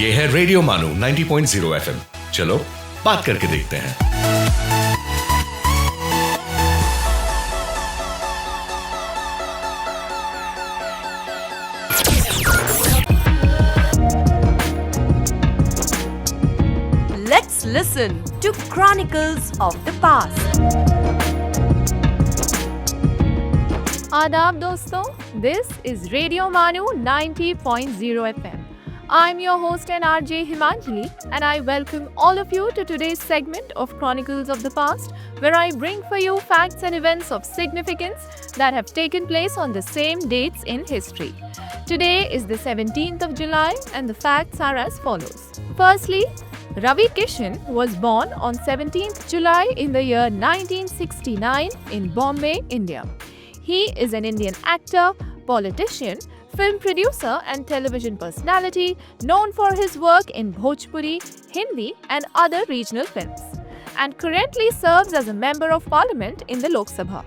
ये है रेडियो मानो 90.0 FM। चलो बात करके देखते हैं। Let's listen to Chronicles of the Past. आदाब दोस्तों, this is Radio Manu 90.0 FM. I'm your host and RJ Himanjali, and I welcome all of you to today's segment of Chronicles of the Past, where I bring for you facts and events of significance that have taken place on the same dates in history. Today is the 17th of July, and the facts are as follows. Firstly, Ravi Kishan was born on 17th July in the year 1969 in Bombay, India. He is an Indian actor, politician, film producer and television personality known for his work in Bhojpuri, Hindi and other regional films, and currently serves as a Member of Parliament in the Lok Sabha.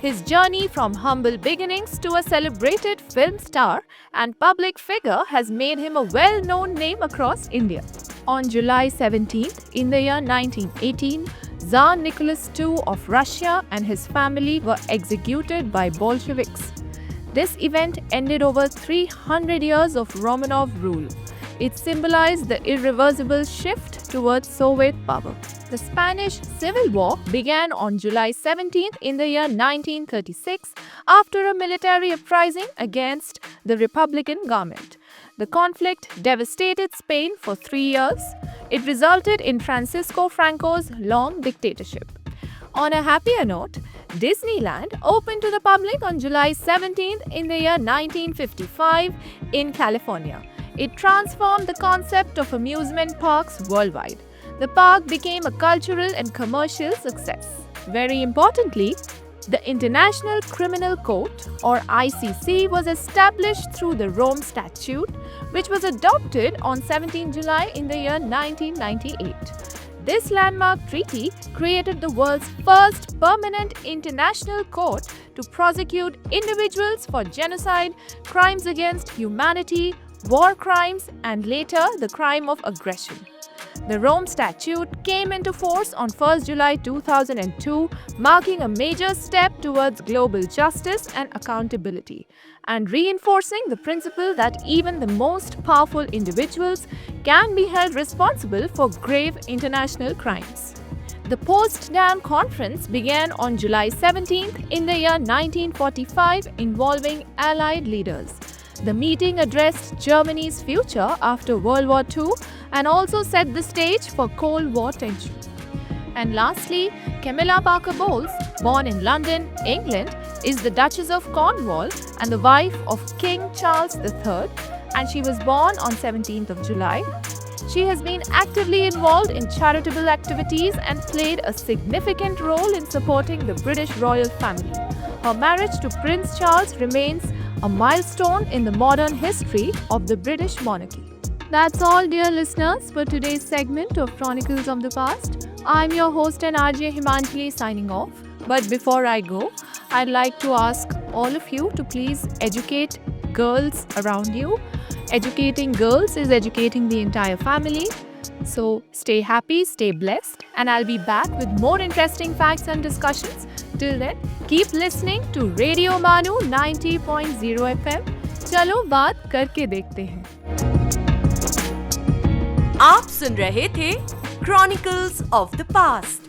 His journey from humble beginnings to a celebrated film star and public figure has made him a well-known name across India. On July 17th, in the year 1918, Tsar Nicholas II of Russia and his family were executed by Bolsheviks. This event ended over 300 years of Romanov rule. It symbolized the irreversible shift towards Soviet power. The Spanish Civil War began on July 17th in the year 1936 after a military uprising against the Republican government. The conflict devastated Spain for 3 years. It resulted in Francisco Franco's long dictatorship. On a happier note, Disneyland opened to the public on July 17th in the year 1955 in California. It transformed the concept of amusement parks worldwide. The park became a cultural and commercial success. Very importantly, the International Criminal Court, or ICC, was established through the Rome Statute, which was adopted on 17 July in the year 1998. This landmark treaty created the world's first permanent international court to prosecute individuals for genocide, crimes against humanity, war crimes, and later the crime of aggression. The Rome Statute came into force on 1 July 2002, marking a major step towards global justice and accountability, and reinforcing the principle that even the most powerful individuals can be held responsible for grave international crimes. The Potsdam Conference began on July 17th in the year 1945, involving Allied leaders. The meeting addressed Germany's future after World War II and also set the stage for Cold War tensions. And lastly, Camilla Parker Bowles, born in London, England, is the Duchess of Cornwall and the wife of King Charles III, and she was born on 17th of July. She has been actively involved in charitable activities and played a significant role in supporting the British royal family. Her marriage to Prince Charles remains a milestone in the modern history of the British monarchy. That's all, dear listeners, for today's segment of Chronicles of the Past. I'm your host and RJ Himanjali signing off. But before I go, I'd like to ask all of you to please educate girls around you. Educating girls is educating the entire family. So stay happy, stay blessed, and I'll be back with more interesting facts and discussions. Till then, keep listening to Radio Manu 90.0 FM. चलो बात करके देखते हैं। आप सुन रहे थे Chronicles of the Past.